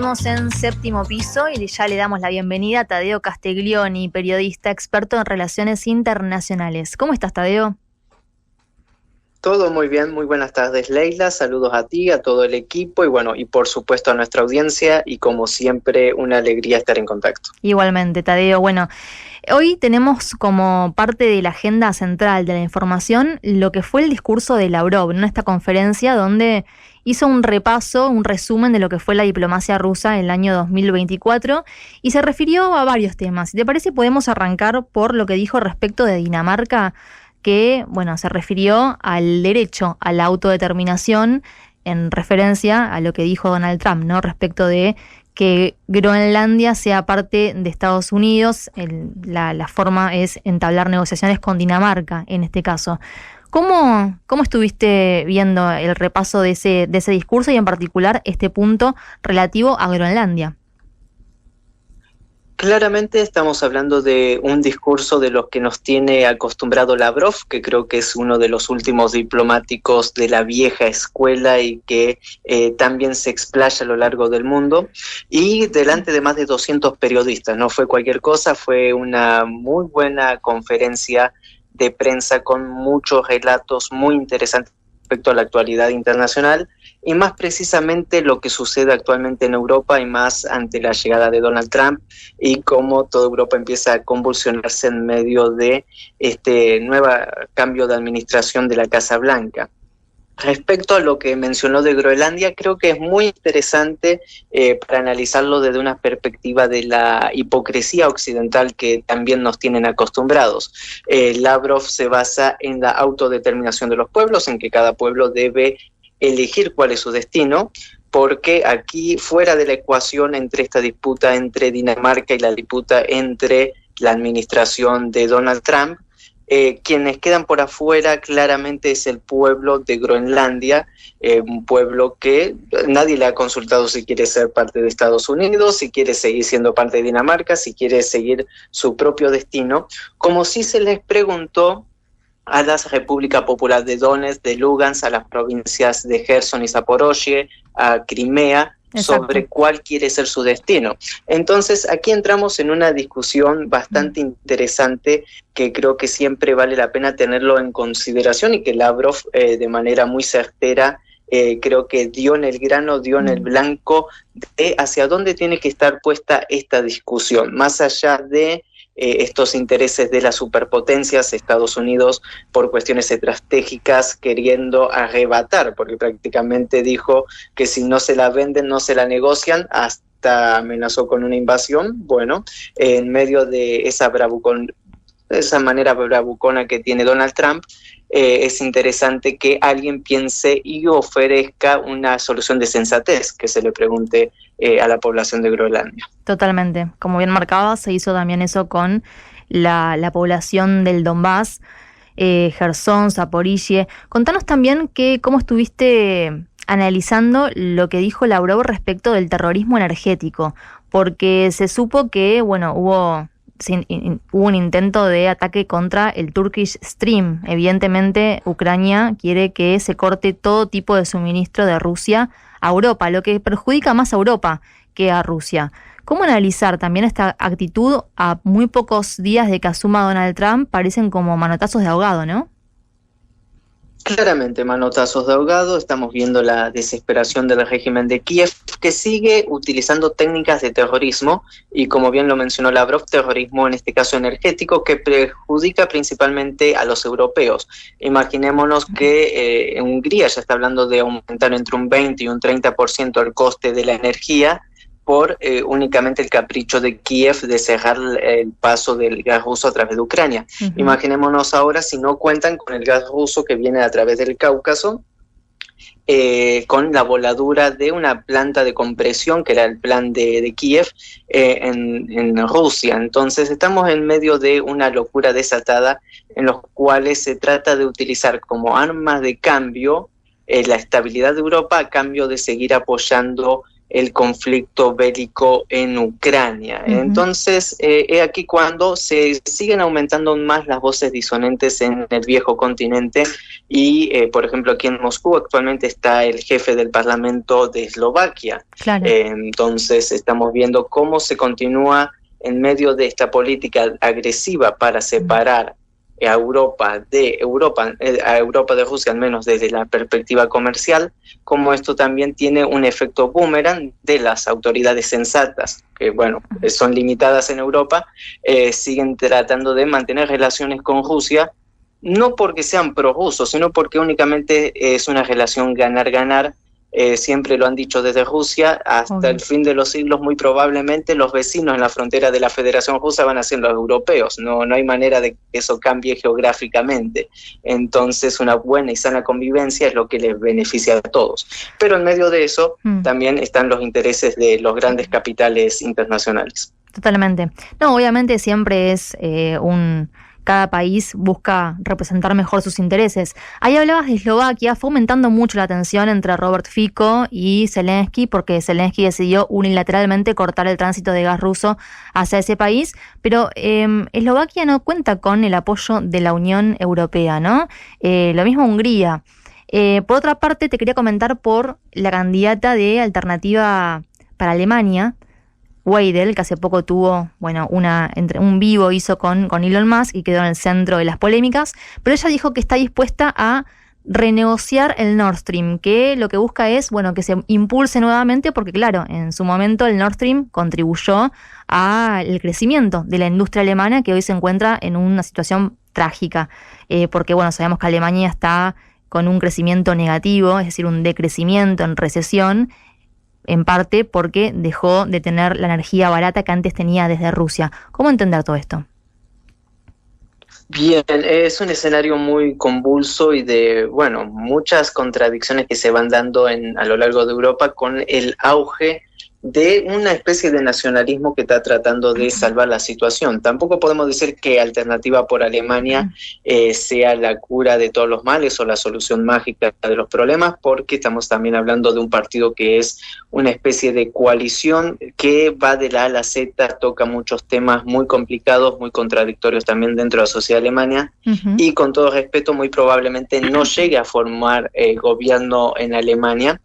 Seguimos en Séptimo Piso y ya le damos la bienvenida a Tadeo Castiglioni, periodista experto en relaciones internacionales. ¿Cómo estás, Tadeo? Todo muy bien, muy buenas tardes, Leila. Saludos a ti, a todo el equipo y por supuesto a nuestra audiencia, y como siempre una alegría estar en contacto. Igualmente, Tadeo. Bueno, hoy tenemos como parte de la agenda central de la información lo que fue el discurso de Lavrov en esta conferencia donde hizo un repaso, un resumen de lo que fue la diplomacia rusa en el año 2024 y se refirió a varios temas. Si te parece, podemos arrancar por lo que dijo respecto de Dinamarca, que, bueno, se refirió al derecho a la autodeterminación en referencia a lo que dijo Donald Trump, ¿no? Respecto de que Groenlandia sea parte de Estados Unidos. La forma es entablar negociaciones con Dinamarca en este caso. ¿Cómo estuviste viendo el repaso de ese discurso y en particular este punto relativo a Groenlandia? Claramente estamos hablando de un discurso de los que nos tiene acostumbrado Lavrov, que creo que es uno de los últimos diplomáticos de la vieja escuela y que también se explaya a lo largo del mundo, y delante de más de 200 periodistas. No fue cualquier cosa, fue una muy buena conferencia de prensa con muchos relatos muy interesantes respecto a la actualidad internacional y más precisamente lo que sucede actualmente en Europa y más ante la llegada de Donald Trump y cómo toda Europa empieza a convulsionarse en medio de este nuevo cambio de administración de la Casa Blanca. Respecto a lo que mencionó de Groenlandia, creo que es muy interesante para analizarlo desde una perspectiva de la hipocresía occidental que también nos tienen acostumbrados. Lavrov se basa en la autodeterminación de los pueblos, en que cada pueblo debe elegir cuál es su destino, porque aquí fuera de la ecuación entre esta disputa entre Dinamarca y la disputa entre la administración de Donald Trump, quienes quedan por afuera claramente es el pueblo de Groenlandia, un pueblo que nadie le ha consultado si quiere ser parte de Estados Unidos, si quiere seguir siendo parte de Dinamarca, si quiere seguir su propio destino, como si se les preguntó a la República Popular de Donetsk, de Lugansk, a las provincias de Gerson y Zaporozhye, a Crimea, Exacto, sobre cuál quiere ser su destino. Entonces, aquí entramos en una discusión bastante interesante que creo que siempre vale la pena tenerlo en consideración y que Lavrov de manera muy certera creo que dio en el grano, dio en el blanco de hacia dónde tiene que estar puesta esta discusión, más allá de estos intereses de las superpotencias, Estados Unidos por cuestiones estratégicas queriendo arrebatar, porque prácticamente dijo que si no se la venden, no se la negocian, hasta amenazó con una invasión. Bueno, en medio de esa manera bravucona que tiene Donald Trump, es interesante que alguien piense y ofrezca una solución de sensatez, que se le pregunte a la población de Groenlandia. totalmente. Como bien marcaba, se hizo también eso con la población del Donbass, Gerson, Zaporozhye. Contanos también cómo estuviste analizando lo que dijo Lavrov respecto del terrorismo energético, porque se supo que, bueno, hubo un intento de ataque contra el Turkish Stream. Evidentemente, Ucrania quiere que se corte todo tipo de suministro de Rusia a Europa, lo que perjudica más a Europa que a Rusia. ¿Cómo analizar también esta actitud a muy pocos días de que asuma Donald Trump? Parecen como manotazos de ahogado, ¿no? Claramente, manotazos de ahogado. Estamos viendo la desesperación del régimen de Kiev, que sigue utilizando técnicas de terrorismo, y como bien lo mencionó Lavrov, terrorismo en este caso energético, que perjudica principalmente a los europeos. Imaginémonos que Hungría ya está hablando de aumentar entre un 20 y un 30% el coste de la energía, por únicamente el capricho de Kiev de cerrar el paso del gas ruso a través de Ucrania. Imaginémonos ahora si no cuentan con el gas ruso que viene a través del Cáucaso, con la voladura de una planta de compresión, que era el plan de Kiev, en Rusia. Entonces estamos en medio de una locura desatada en los cuales se trata de utilizar como armas de cambio la estabilidad de Europa a cambio de seguir apoyando el conflicto bélico en Ucrania. Entonces, aquí cuando se siguen aumentando más las voces disonantes en el viejo continente y, por ejemplo, aquí en Moscú actualmente está el jefe del Parlamento de Eslovaquia. Claro. Entonces, estamos viendo cómo se continúa en medio de esta política agresiva para separar a Europa de Rusia, al menos desde la perspectiva comercial, como esto también tiene un efecto boomerang de las autoridades sensatas, que bueno, son limitadas en Europa, siguen tratando de mantener relaciones con Rusia, no porque sean pro-rusos, sino porque únicamente es una relación ganar-ganar. Siempre lo han dicho desde Rusia, hasta el fin de los siglos muy probablemente los vecinos en la frontera de la Federación Rusa van a ser los europeos, no hay manera de que eso cambie geográficamente. Entonces una buena y sana convivencia es lo que les beneficia a todos. Pero en medio de eso también están los intereses de los grandes capitales internacionales. Totalmente. No, obviamente siempre es cada país busca representar mejor sus intereses. Ahí hablabas de Eslovaquia, fue aumentando mucho la tensión entre Robert Fico y Zelensky, porque Zelensky decidió unilateralmente cortar el tránsito de gas ruso hacia ese país, pero Eslovaquia no cuenta con el apoyo de la Unión Europea, ¿no? Lo mismo Hungría. Por otra parte, te quería comentar por la candidata de Alternativa para Alemania, Weidel, que hace poco tuvo, un vivo hizo con Elon Musk y quedó en el centro de las polémicas, pero ella dijo que está dispuesta a renegociar el Nord Stream, que lo que busca es, que se impulse nuevamente, porque claro, en su momento el Nord Stream contribuyó al crecimiento de la industria alemana, que hoy se encuentra en una situación trágica, porque sabemos que Alemania está con un crecimiento negativo, es decir, un decrecimiento en recesión, en parte porque dejó de tener la energía barata que antes tenía desde Rusia. ¿Cómo entender todo esto? Bien, es un escenario muy convulso y de, muchas contradicciones que se van dando a lo largo de Europa con el auge de una especie de nacionalismo que está tratando de salvar la situación. Tampoco podemos decir que Alternativa por Alemania sea la cura de todos los males o la solución mágica de los problemas, porque estamos también hablando de un partido que es una especie de coalición que va de la A a la Z, toca muchos temas muy complicados, muy contradictorios también dentro de la sociedad alemana, y con todo respeto muy probablemente no llegue a formar gobierno en Alemania,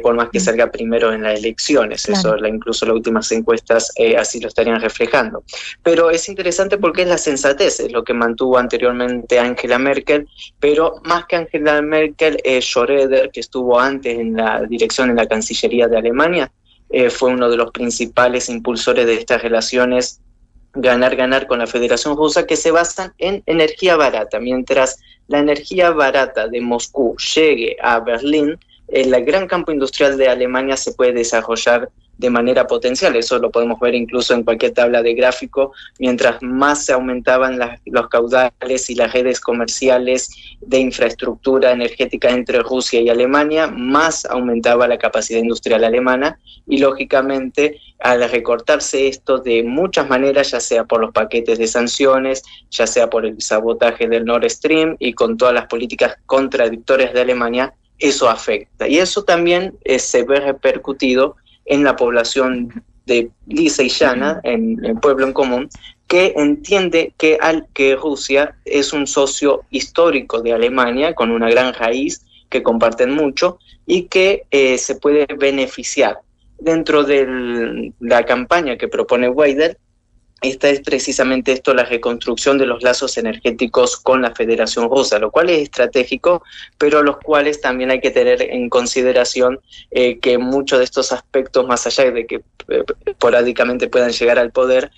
por más que salga primero en las elecciones. Claro. Eso, incluso las últimas encuestas así lo estarían reflejando. Pero es interesante porque es la sensatez, es lo que mantuvo anteriormente Angela Merkel, pero más que Angela Merkel, Schröder, que estuvo antes en la dirección en la Cancillería de Alemania, fue uno de los principales impulsores de estas relaciones ganar-ganar con la Federación Rusa, que se basan en energía barata. Mientras la energía barata de Moscú llegue a Berlín, el gran campo industrial de Alemania se puede desarrollar de manera potencial. Eso lo podemos ver incluso en cualquier tabla de gráfico. Mientras más se aumentaban los caudales y las redes comerciales de infraestructura energética entre Rusia y Alemania, más aumentaba la capacidad industrial alemana y, lógicamente, al recortarse esto de muchas maneras, ya sea por los paquetes de sanciones, ya sea por el sabotaje del Nord Stream y con todas las políticas contradictorias de Alemania, eso afecta. Y eso también se ve repercutido en la población de lisa y llana, en el pueblo en común, que entiende que Rusia es un socio histórico de Alemania, con una gran raíz, que comparten mucho, y que se puede beneficiar. Dentro de la campaña que propone Weidel, esta es precisamente esto, la reconstrucción de los lazos energéticos con la Federación Rusa, lo cual es estratégico, pero los cuales también hay que tener en consideración que muchos de estos aspectos, más allá de que esporádicamente puedan llegar al poder,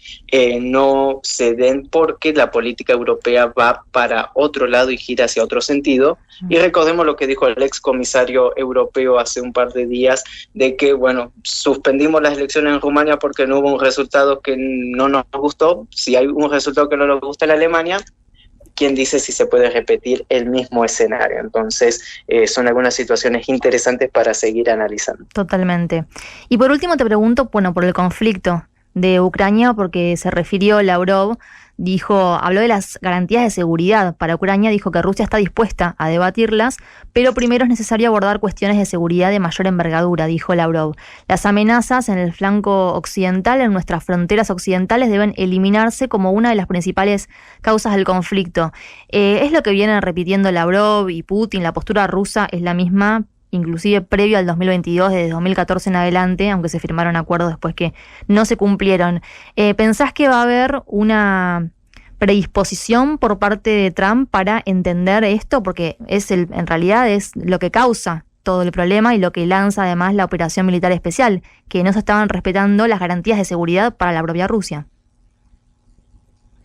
no se den porque la política europea va para otro lado y gira hacia otro sentido. Y recordemos lo que dijo el ex comisario europeo hace un par de días, de que, suspendimos las elecciones en Rumania porque no hubo un resultado que no nos gustó. Si hay un resultado que no nos gusta en Alemania, ¿quién dice si se puede repetir el mismo escenario? Entonces, son algunas situaciones interesantes para seguir analizando. Totalmente. Y por último te pregunto, por el conflicto de Ucrania, porque se refirió Lavrov habló de las garantías de seguridad para Ucrania, dijo que Rusia está dispuesta a debatirlas, pero primero es necesario abordar cuestiones de seguridad de mayor envergadura, dijo Lavrov. Las amenazas en el flanco occidental, en nuestras fronteras occidentales, deben eliminarse como una de las principales causas del conflicto. Es lo que vienen repitiendo Lavrov y Putin, la postura rusa es la misma, inclusive previo al 2022, desde 2014 en adelante, aunque se firmaron acuerdos después que no se cumplieron. ¿Pensás que va a haber una predisposición por parte de Trump para entender esto? Porque en realidad es lo que causa todo el problema y lo que lanza además la operación militar especial, que no se estaban respetando las garantías de seguridad para la propia Rusia.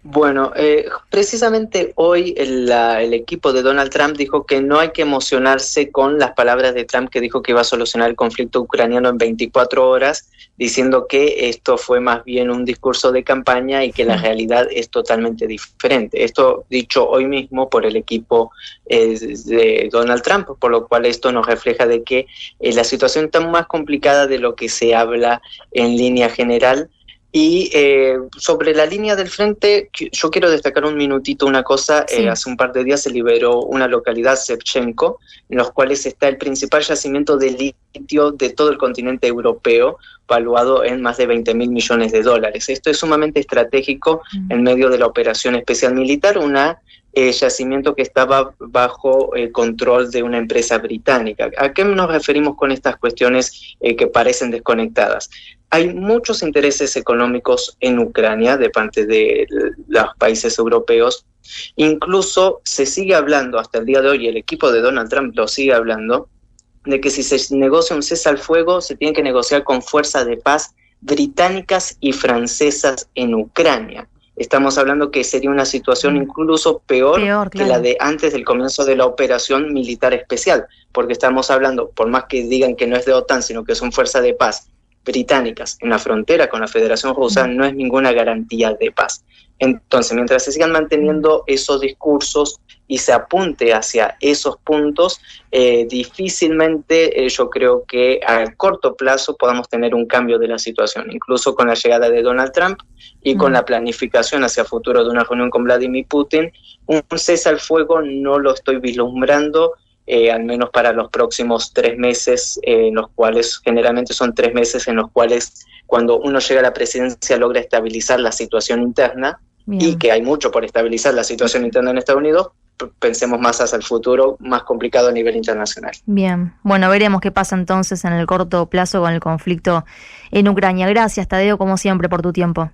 Bueno, precisamente hoy el equipo de Donald Trump dijo que no hay que emocionarse con las palabras de Trump, que dijo que iba a solucionar el conflicto ucraniano en 24 horas, diciendo que esto fue más bien un discurso de campaña y que la realidad es totalmente diferente. Esto dicho hoy mismo por el equipo de Donald Trump, por lo cual esto nos refleja de que la situación está más complicada de lo que se habla en línea general. Y sobre la línea del frente, yo quiero destacar un minutito una cosa. Sí. Hace un par de días se liberó una localidad, Shevchenko, en los cuales está el principal yacimiento de litio de todo el continente europeo, valuado en más de $20.000 millones. Esto es sumamente estratégico en medio de la operación especial militar, yacimiento que estaba bajo control de una empresa británica. ¿A qué nos referimos con estas cuestiones que parecen desconectadas? Hay muchos intereses económicos en Ucrania de parte de los países europeos. Incluso se sigue hablando hasta el día de hoy, el equipo de Donald Trump lo sigue hablando, de que si se negocia un cese al fuego, se tiene que negociar con fuerzas de paz británicas y francesas en Ucrania. Estamos hablando que sería una situación incluso peor que la de antes del comienzo de la operación militar especial, porque estamos hablando, por más que digan que no es de OTAN, sino que son fuerzas de paz británicas en la frontera con la Federación Rusa, no es ninguna garantía de paz. Entonces, mientras se sigan manteniendo esos discursos y se apunte hacia esos puntos, difícilmente yo creo que a corto plazo podamos tener un cambio de la situación, incluso con la llegada de Donald Trump y con la planificación hacia futuro de una reunión con Vladimir Putin. Un cese al fuego no lo estoy vislumbrando, al menos para los próximos 3 meses, en los cuales generalmente son 3 meses en los cuales cuando uno llega a la presidencia logra estabilizar la situación interna. Bien. Y que hay mucho por estabilizar la situación interna en Estados Unidos. Pensemos más hacia el futuro, más complicado a nivel internacional. Bien, bueno, veremos qué pasa entonces en el corto plazo con el conflicto en Ucrania. Gracias, Tadeo, como siempre, por tu tiempo.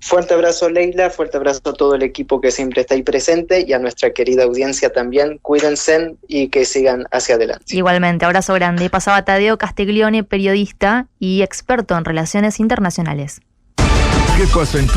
Fuerte abrazo, Leila, fuerte abrazo a todo el equipo que siempre está ahí presente y a nuestra querida audiencia también. Cuídense y que sigan hacia adelante. Igualmente, abrazo grande. Pasaba Tadeo Castiglione, periodista y experto en relaciones internacionales. ¿Qué pasa en tu